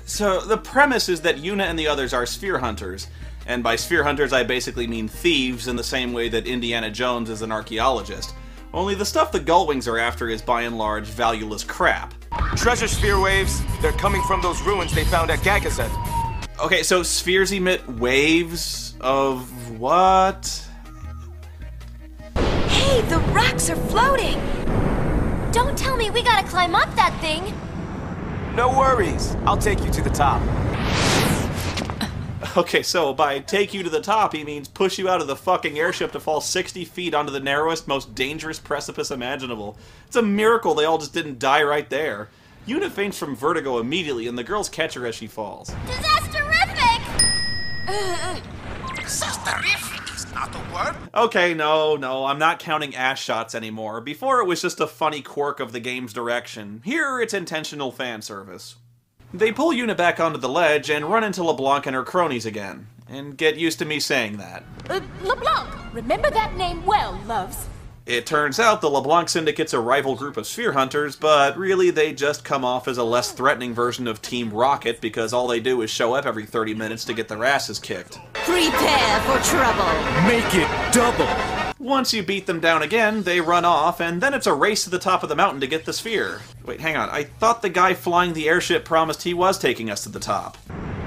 So, the premise is that Yuna and the others are sphere hunters. And by sphere hunters, I basically mean thieves in the same way that Indiana Jones is an archaeologist. Only the stuff the Gullwings are after is by and large valueless crap. Treasure sphere waves. They're coming from those ruins they found at Gagazet. Okay, so spheres emit waves of what? Hey, the rocks are floating! Don't tell me we gotta climb up that thing! No worries. I'll take you to the top. Okay, so by take you to the top, he means push you out of the fucking airship to fall 60 feet onto the narrowest, most dangerous precipice imaginable. It's a miracle they all just didn't die right there. Yuna faints from vertigo immediately, and the girls catch her as she falls. Disasterific! Disasterific is not a word. Okay, no, I'm not counting ass shots anymore. Before it was just a funny quirk of the game's direction. Here, it's intentional fan service. They pull Yuna back onto the ledge and run into LeBlanc and her cronies again. And get used to me saying that. LeBlanc, remember that name well, loves. It turns out the LeBlanc Syndicate's a rival group of sphere hunters, but really they just come off as a less threatening version of Team Rocket because all they do is show up every 30 minutes to get their asses kicked. Prepare for trouble. Make it double. Once you beat them down again, they run off, and then it's a race to the top of the mountain to get the sphere. Wait, hang on, I thought the guy flying the airship promised he was taking us to the top.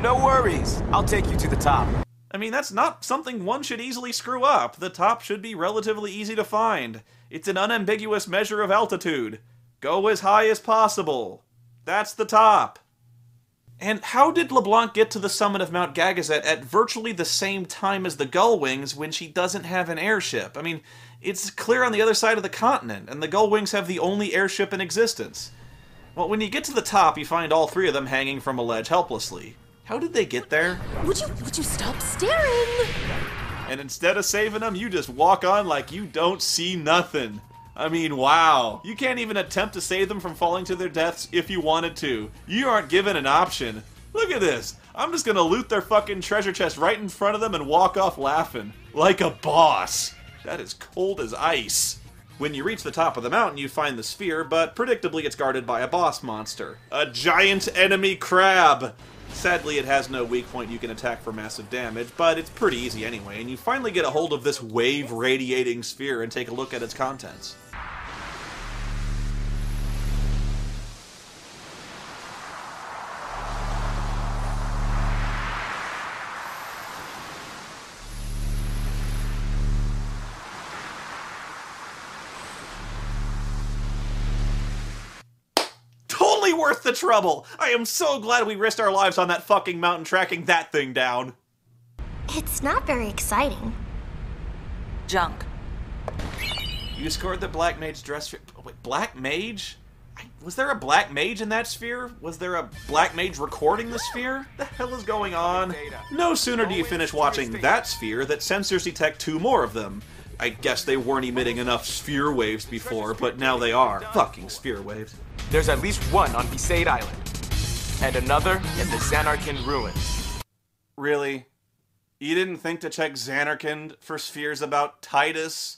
No worries. I'll take you to the top. I mean, that's not something one should easily screw up. The top should be relatively easy to find. It's an unambiguous measure of altitude. Go as high as possible. That's the top. And how did LeBlanc get to the summit of Mount Gagazet at virtually the same time as the Gullwings when she doesn't have an airship? I mean, it's clear on the other side of the continent, and the Gullwings have the only airship in existence. Well, when you get to the top, you find all three of them hanging from a ledge helplessly. How did they get there? Would you stop staring? And instead of saving them, you just walk on like you don't see nothing. I mean, wow. You can't even attempt to save them from falling to their deaths if you wanted to. You aren't given an option. Look at this. I'm just gonna loot their fucking treasure chest right in front of them and walk off laughing. Like a boss. That is cold as ice. When you reach the top of the mountain, you find the sphere, but predictably it's guarded by a boss monster. A giant enemy crab! Sadly, it has no weak point you can attack for massive damage, but it's pretty easy anyway, and you finally get a hold of this wave-radiating sphere and take a look at its contents. Totally worth the trouble! I am so glad we risked our lives on that fucking mountain tracking that thing down. It's not very exciting. Junk. You scored the Black Mage dress sphere. Wait, Black Mage? Was there a Black Mage in that sphere? Was there a Black Mage recording the sphere? The hell is going on? No sooner do you finish watching that sphere that sensors detect two more of them. I guess they weren't emitting enough sphere waves before, but now they are. Fucking sphere waves. There's at least one on Besaid Island. And another in the Xanarkand ruins. Really? You didn't think to check Xanarkand for spheres about Titus?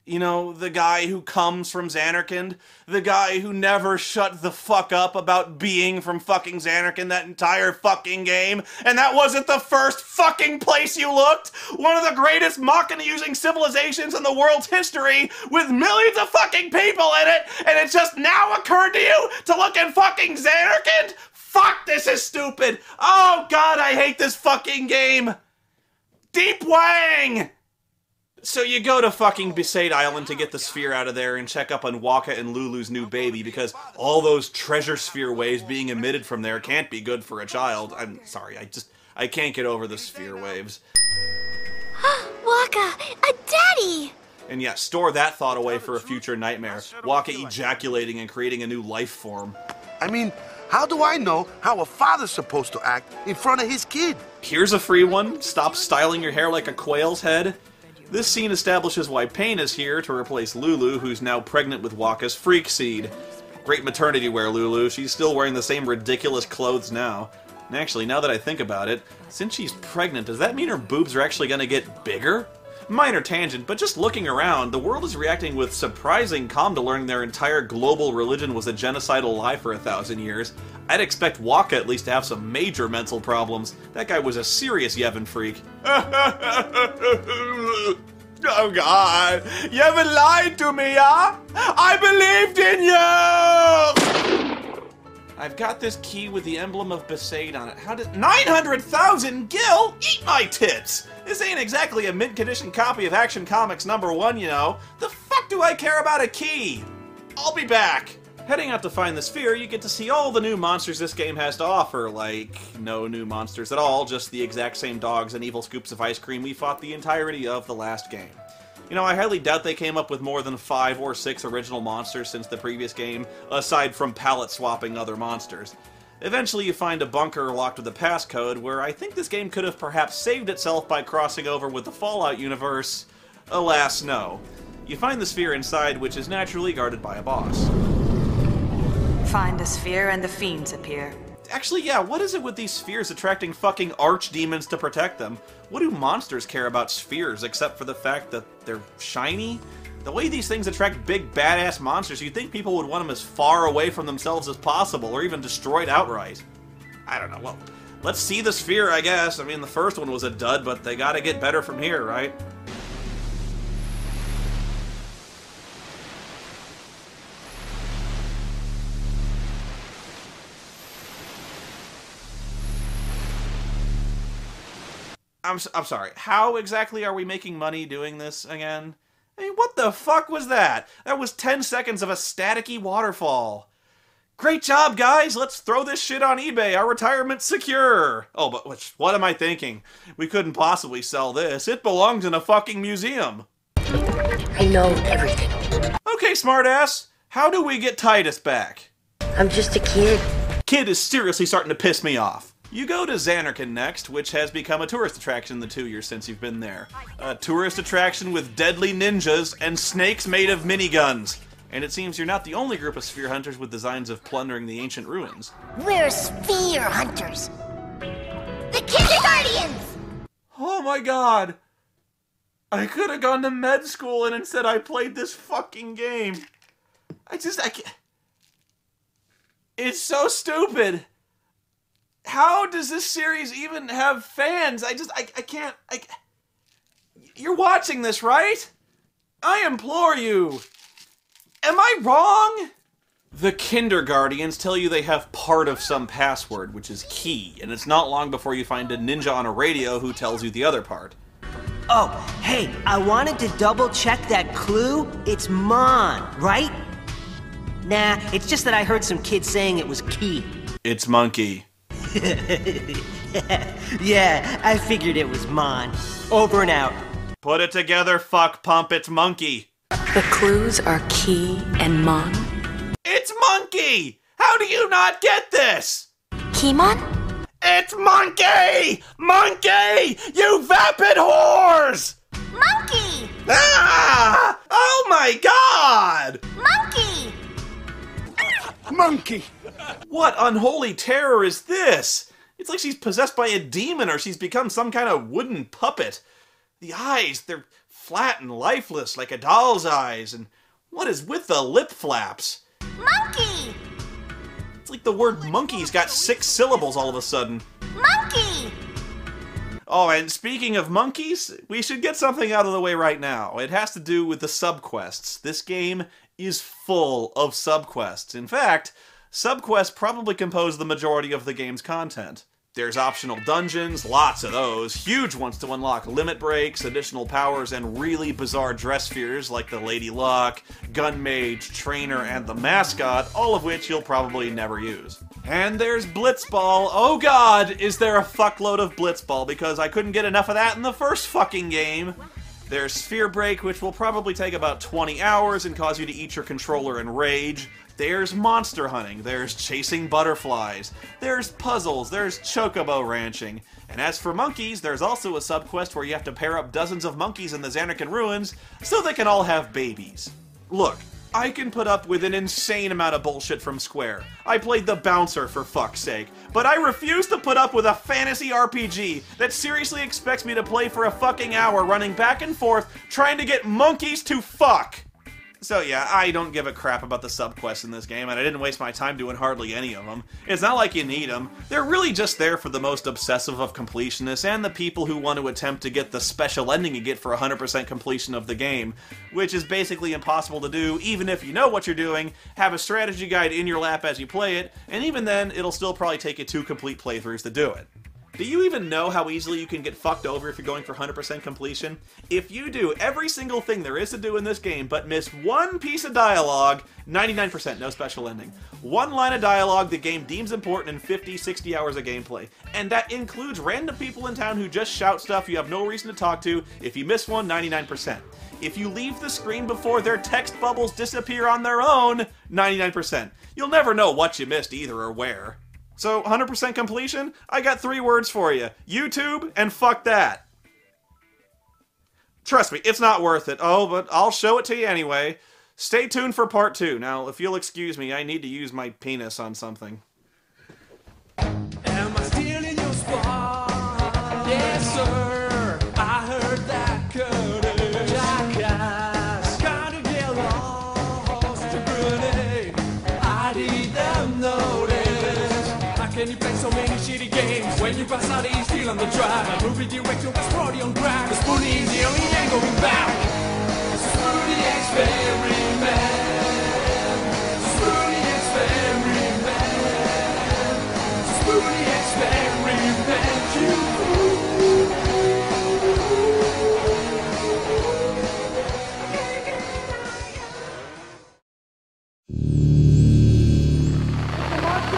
You know, the guy who comes from Xanarkand? The guy who never shut the fuck up about being from fucking Xanarkand that entire fucking game? And that wasn't the first fucking place you looked? One of the greatest Machina-using civilizations in the world's history, with millions of fucking people in it, and it just now occurred to you to look in fucking Xanarkand? Fuck, this is stupid! Oh god, I hate this fucking game! Deep Wang! So you go to fucking Besaid Island to get the sphere out of there and check up on Waka and Lulu's new baby because all those treasure sphere waves being emitted from there can't be good for a child. I'm sorry, I can't get over the sphere waves. Waka, a daddy! And yeah, store that thought away for a future nightmare. Waka ejaculating and creating a new life form. I mean, how do I know how a father's supposed to act in front of his kid? Here's a free one. Stop styling your hair like a quail's head. This scene establishes why Pain is here to replace Lulu, who's now pregnant with Waka's freak seed. Great maternity wear, Lulu. She's still wearing the same ridiculous clothes now. And actually, now that I think about it, since she's pregnant, does that mean her boobs are actually gonna get bigger? Minor tangent, but just looking around, the world is reacting with surprising calm to learning their entire global religion was a genocidal lie for 1,000 years. I'd expect Waka at least to have some major mental problems. That guy was a serious Yevon freak. Oh God, Yevon lied to me, huh? I believed in you! I've got this key with the emblem of Besaid on it. How did 900,000 gil? Eat my tits! This ain't exactly a mid-condition copy of Action Comics #1, you know. The fuck do I care about a key? I'll be back. Heading out to find the sphere, you get to see all the new monsters this game has to offer, like no new monsters at all, just the exact same dogs and evil scoops of ice cream we fought the entirety of the last game. You know, I highly doubt they came up with more than 5 or 6 original monsters since the previous game, aside from palette-swapping other monsters. Eventually you find a bunker locked with a passcode, where I think this game could have perhaps saved itself by crossing over with the Fallout universe. Alas, no. You find the sphere inside, which is naturally guarded by a boss. Find the sphere and the fiends appear. Actually, yeah, what is it with these spheres attracting fucking archdemons to protect them? What do monsters care about spheres except for the fact that they're shiny? The way these things attract big badass monsters, you'd think people would want them as far away from themselves as possible, or even destroyed outright. I don't know, well, let's see the sphere, I guess. I mean, the first one was a dud, but they gotta get better from here, right? I'm sorry, how exactly are we making money doing this again? I mean, what the fuck was that? That was 10 seconds of a staticky waterfall. Great job, guys! Let's throw this shit on eBay. Our retirement's secure. Oh, but what am I thinking? We couldn't possibly sell this. It belongs in a fucking museum. I know everything. Okay, smartass. How do we get Titus back? I'm just a kid. Kid is seriously starting to piss me off. You go to Zanarkand next, which has become a tourist attraction in the 2 years since you've been there. A tourist attraction with deadly ninjas and snakes made of miniguns. And it seems you're not the only group of sphere hunters with designs of plundering the ancient ruins. We're sphere hunters. The Kindergardians! Oh my God! I could have gone to med school and instead I played this fucking game. I can't. It's so stupid. How does this series even have fans? I can't. You're watching this, right? I implore you. Am I wrong? The Kindergardians tell you they have part of some password, which is key, and it's not long before you find a ninja on a radio who tells you the other part. Oh, hey, I wanted to double check that clue. It's Mon, right? Nah, it's just that I heard some kids saying it was key. It's Monkey. Yeah, I figured it was Mon. Over and out. Put it together, fuck pump, it's Monkey. The clues are Key and Mon. It's Monkey! How do you not get this? Keymon? It's Monkey! Monkey! You vapid whores! Monkey! Ah! Oh my God! Monkey! Monkey! What unholy terror is this? It's like she's possessed by a demon or she's become some kind of wooden puppet. The eyes, they're flat and lifeless like a doll's eyes. And what is with the lip flaps? Monkey! It's like the word monkey's got 6 syllables all of a sudden. Monkey! Oh, and speaking of monkeys, we should get something out of the way right now. It has to do with the subquests. This game is full of subquests. In fact, subquests probably compose the majority of the game's content. There's optional dungeons, lots of those, huge ones to unlock limit breaks, additional powers, and really bizarre dress spheres like the Lady Luck, Gun Mage, Trainer, and the Mascot, all of which you'll probably never use. And there's Blitzball. Oh God, is there a fuckload of Blitzball, because I couldn't get enough of that in the first fucking game. There's Sphere Break, which will probably take about 20 hours and cause you to eat your controller in rage. There's monster hunting, there's chasing butterflies, there's puzzles, there's chocobo ranching. And as for monkeys, there's also a subquest where you have to pair up dozens of monkeys in the Zanarkand ruins so they can all have babies. Look, I can put up with an insane amount of bullshit from Square. I played the bouncer, for fuck's sake. But I refuse to put up with a fantasy RPG that seriously expects me to play for a fucking hour running back and forth trying to get monkeys to fuck. So yeah, I don't give a crap about the subquests in this game, and I didn't waste my time doing hardly any of them. It's not like you need them. They're really just there for the most obsessive of completionists and the people who want to attempt to get the special ending you get for 100% completion of the game, which is basically impossible to do even if you know what you're doing, have a strategy guide in your lap as you play it, and even then, it'll still probably take you 2 complete playthroughs to do it. Do you even know how easily you can get fucked over if you're going for 100% completion? If you do every single thing there is to do in this game but miss one piece of dialogue, 99% no special ending. One line of dialogue the game deems important in 50, 60 hours of gameplay. And that includes random people in town who just shout stuff you have no reason to talk to. If you miss one, 99%. If you leave the screen before their text bubbles disappear on their own, 99%. You'll never know what you missed either or where. So, 100% completion? I got 3 words for you. YouTube and fuck that. Trust me, it's not worth it. Oh, but I'll show it to you anyway. Stay tuned for part 2. Now, if you'll excuse me, I need to use my penis on something. Am I stealing your spot? Yes, sir. I heard that curtain. Jackass. Gotta get lost to grenade. I need them notice. Can you play so many shitty games? When you pass out, you steal on the drive. A movie director was party on crack. The Spoony is the only thing going back. Spoony experiment. Spoony experiment. Spoony experiment. You.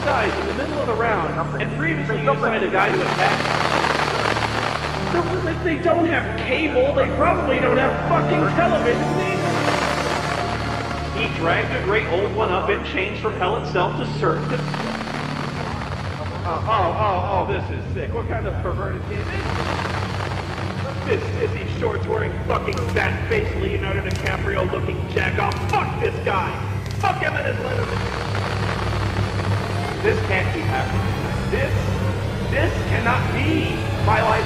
Dies in the middle of the round, and previously you assigned a guy to attack. So if they don't have cable, they probably don't have fucking television either. He dragged a great old one up and changed propel itself to circuit. Oh, this is sick. What kind of perverted kid is this? This sissy shorts wearing fucking fat face Leonardo DiCaprio looking jack-off. Fuck this guy! Fuck him and his letterman! This can't be happening. This cannot be my life.